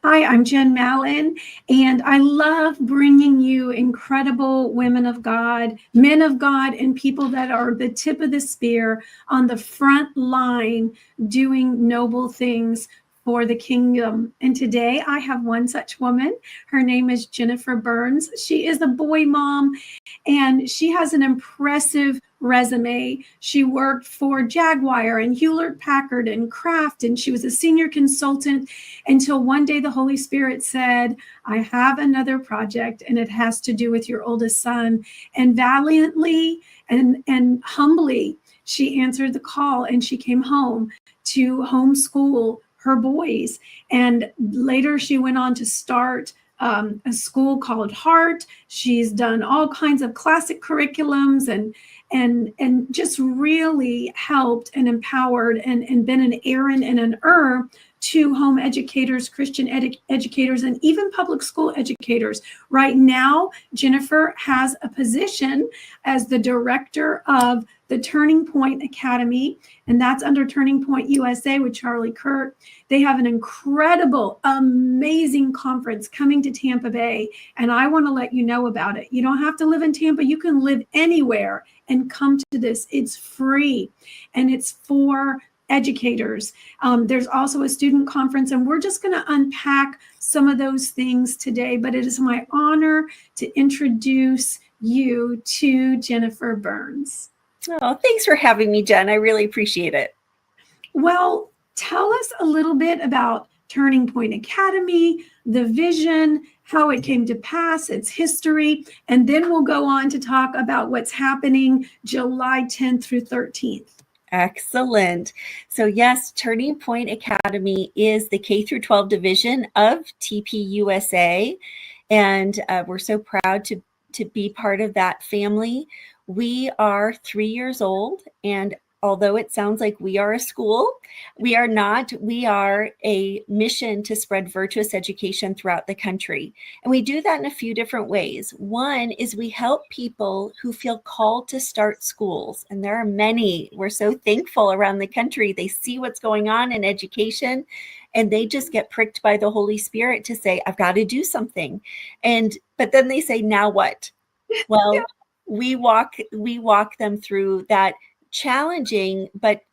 Hi, I'm Jen Mallan, and I love bringing you incredible women of God, men of God, and people that are the tip of the spear on the front line doing noble things for the kingdom. And today I have one such woman. Her name is Jennifer Burns. She is a boy mom, and she has an impressive resume. She worked for Jaguar and Hewlett Packard and Kraft, and she was a senior consultant until one day the Holy Spirit said, I have another project, and it has to do with your oldest son. And valiantly and humbly, she answered the call, and she came home to homeschool her boys. And later she went on to start a school called Heart. She's done all kinds of classic curriculums and just really helped and empowered and been an Aaron and an to home educators, Christian educators, and even public school educators. Right now, Jennifer has a position as the director of the Turning Point Academy, and that's under Turning Point USA with Charlie Kirk. They have an incredible, amazing conference coming to Tampa Bay, and I want to let you know about it. You don't have to live in Tampa. You can live anywhere and come to this. It's free, and it's for educators. There's also a student conference, and we're just going to unpack some of those things today, but it is my honor to introduce you to Jennifer Burns. Oh, thanks for having me, Jen. I really appreciate it. Well, tell us a little bit about Turning Point Academy, the vision, how it came to pass, its history, and then we'll go on to talk about what's happening July 10th through 13th. Excellent. So yes, Turning Point Academy is the K through 12 division of TPUSA, and we're so proud to be part of that family. We are 3 years old, and although it sounds like we are a school, we are not. We are a mission to spread virtuous education throughout the country. And we do that in a few different ways. One is we help people who feel called to start schools. And there are many. We're so thankful around the country. They see what's going on in education, and they just get pricked by the Holy Spirit to say, I've got to do something. But then they say, now what? Well, yeah. we walk them through that challenging but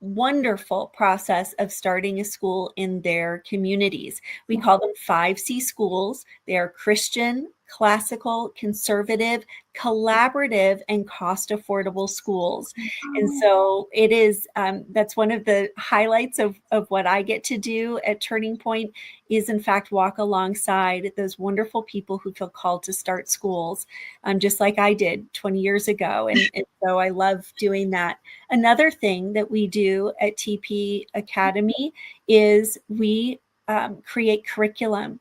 wonderful process of starting a school in their communities. We call them 5C schools. They are Christian, classical, conservative, collaborative, and cost affordable schools. And so it is, that's one of the highlights of what I get to do at Turning Point is in fact walk alongside those wonderful people who feel called to start schools, just like I did 20 years ago. And so I love doing that. Another thing that we do at TP Academy is we create curriculum.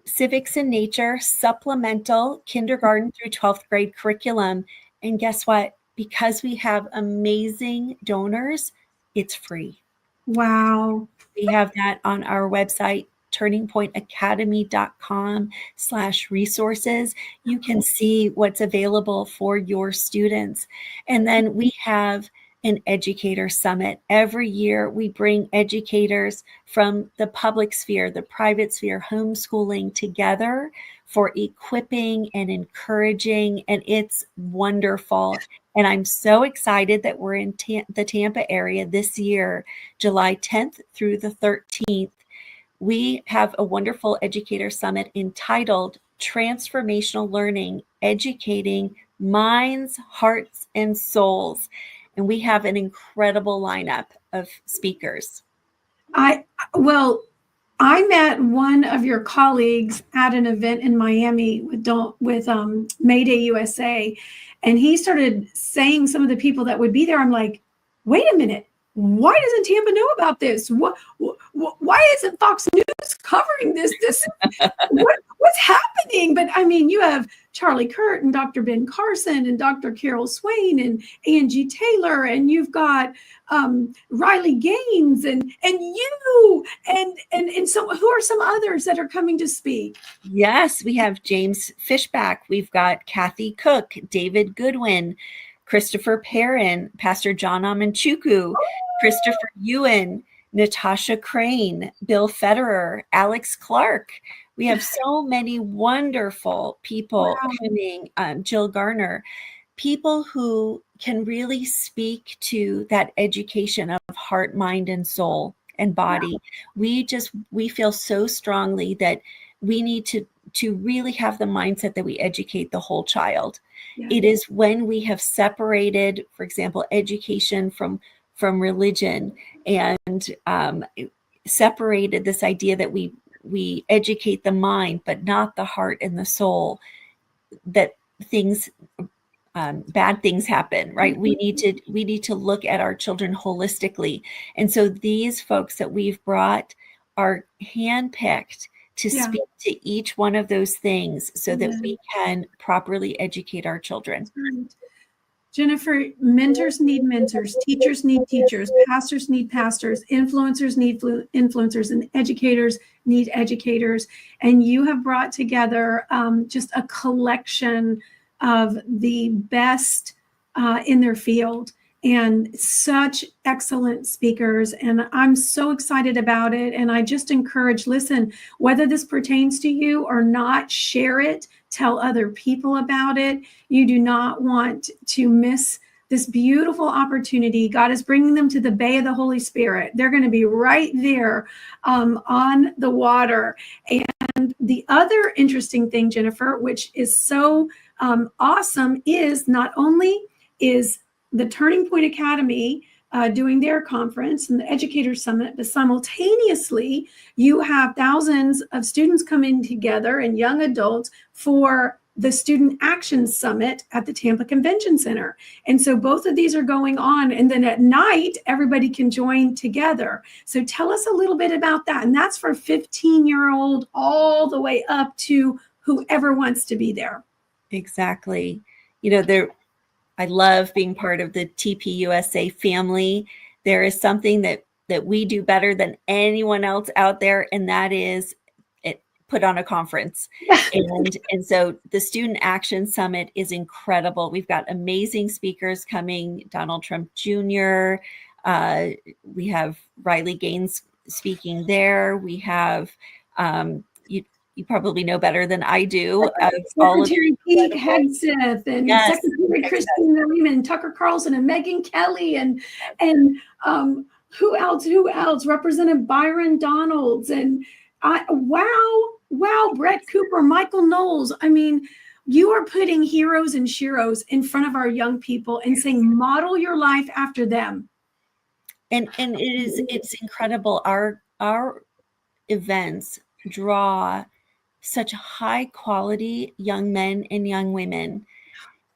Civics and nature, supplemental kindergarten through 12th grade curriculum. And guess what? Because we have amazing donors, it's free. Wow. We have that on our website, turningpointacademy.com/resources. You can see what's available for your students. And then we have an educator summit. Every year we bring educators from the public sphere, the private sphere, homeschooling together for equipping and encouraging, and it's wonderful. And I'm so excited that we're in the Tampa area this year, July 10th through the 13th. We have a wonderful educator summit entitled Transformational Learning, Educating Minds, Hearts, and Souls. And we have an incredible lineup of speakers. I met one of your colleagues at an event in Miami with Mayday USA, and he started saying some of the people that would be there. I'm like, wait a minute, why doesn't Tampa know about this? Why isn't Fox News covering this? What's happening? But I mean, you have Charlie Kirk and Dr. Ben Carson and Dr. Carol Swain and Angie Taylor, and you've got Riley Gaines and you and so who are some others that are coming to speak? Yes, we have James Fishback. We've got Kathy Cook, David Goodwin, Christopher Perrin, Pastor John Amanchuku, Christopher Ewan, Natasha Crane, Bill Federer, Alex Clark. We have so many wonderful people coming, Jill Garner, people who can really speak to that education of heart, mind, and soul and body. We feel so strongly that we need to really have the mindset that we educate the whole child. It is when we have separated, for example, education from religion, and separated this idea that we educate the mind but not the heart and the soul, that bad things happen, right? We need to look at our children holistically. And so these folks that we've brought are handpicked to speak to each one of those things so that we can properly educate our children. Jennifer, mentors need mentors, teachers need teachers, pastors need pastors, influencers need influencers, and educators need educators. And you have brought together just a collection of the best in their field, and such excellent speakers. And I'm so excited about it. And I just encourage, listen, whether this pertains to you or not, share it, tell other people about it. You do not want to miss this beautiful opportunity. God is bringing them to the Bay of the Holy Spirit. They're going to be right there on the water. And the other interesting thing, Jennifer, which is so awesome, is not only is the Turning Point Academy doing their conference and the Educator Summit, but simultaneously you have thousands of students coming together and young adults for the Student Action Summit at the Tampa Convention Center. And so both of these are going on. And then at night, everybody can join together. So tell us a little bit about that. And that's for 15-year-old all the way up to whoever wants to be there. Exactly. I love being part of the TPUSA family. There is something that we do better than anyone else out there, and that is put on a conference. and so the Student Action Summit is incredible. We've got amazing speakers coming, Donald Trump Jr. We have Riley Gaines speaking there. We have, you probably know better than I do. Secretary Pete Hegseth and Secretary Christine Nariman, Tucker Carlson and Megyn Kelly and who else? Representative Byron Donalds and wow, Brett Cooper, Michael Knowles. I mean, you are putting heroes and sheroes in front of our young people and saying, model your life after them. And it's incredible. Our events draw such high quality young men and young women.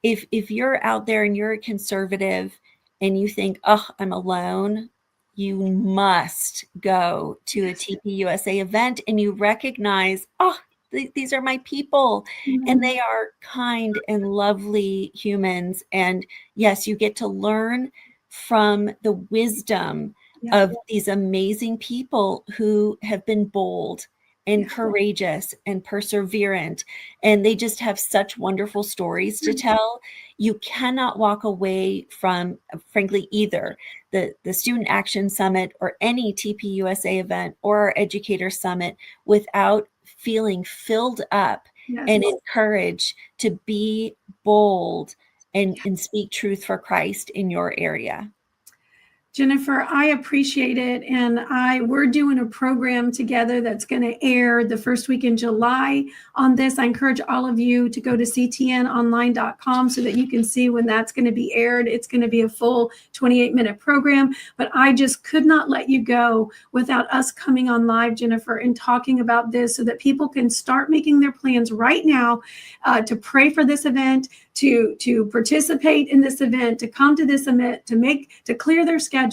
If you're out there and you're a conservative and you think, oh, I'm alone, you must go to a TPUSA event and you recognize, oh, these are my people, and they are kind and lovely humans. And yes, you get to learn from the wisdom of these amazing people who have been bold and courageous and perseverant, and they just have such wonderful stories to tell. You cannot walk away from, frankly, either the Student Action Summit or any TPUSA event or our Educator Summit without feeling filled up and encouraged to be bold and speak truth for Christ in your area. Jennifer, I appreciate it. And we're doing a program together that's going to air the first week in July on this. I encourage all of you to go to ctnonline.com so that you can see when that's going to be aired. It's going to be a full 28-minute program. But I just could not let you go without us coming on live, Jennifer, and talking about this so that people can start making their plans right now to pray for this event, to participate in this event, to come to this event, to clear their schedule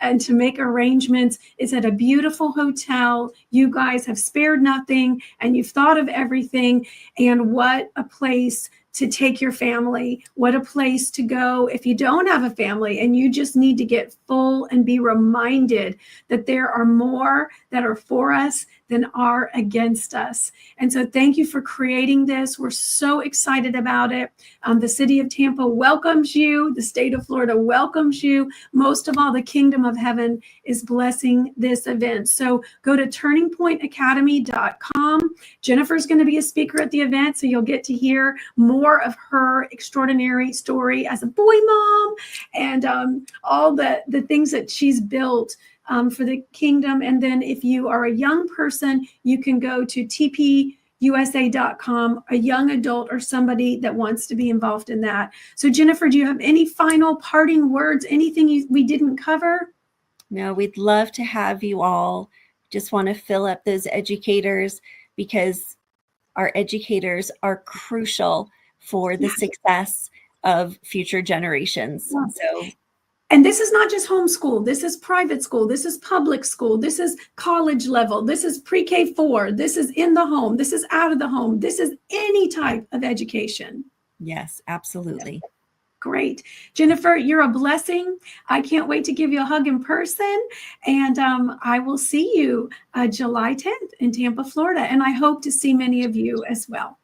and to make arrangements. It's at a beautiful hotel. You guys have spared nothing and you've thought of everything. And what a place to take your family. What a place to go if you don't have a family and you just need to get full and be reminded that there are more that are for us than are against us. And so thank you for creating this. We're so excited about it. The city of Tampa welcomes you. The state of Florida welcomes you. Most of all, the kingdom of heaven is blessing this event. So go to turningpointacademy.com. Jennifer's going to be a speaker at the event, so you'll get to hear more of her extraordinary story as a boy mom and all the things that she's built for the kingdom. And then if you are a young person, you can go to tpusa.com, a young adult or somebody that wants to be involved in that. So Jennifer, do you have any final parting words, anything we didn't cover? No, we'd love to have you all. Just want to fill up those educators because our educators are crucial for the success of future generations. Yeah. So, and this is not just homeschool. This is private school. This is public school. This is college level. This is pre-K 4. This is in the home. This is out of the home. This is any type of education. yes, absolutely. Great. Jennifer, you're a blessing. I can't wait to give you a hug in person. And I will see you July 10th in Tampa, Florida. And I hope to see many of you as well.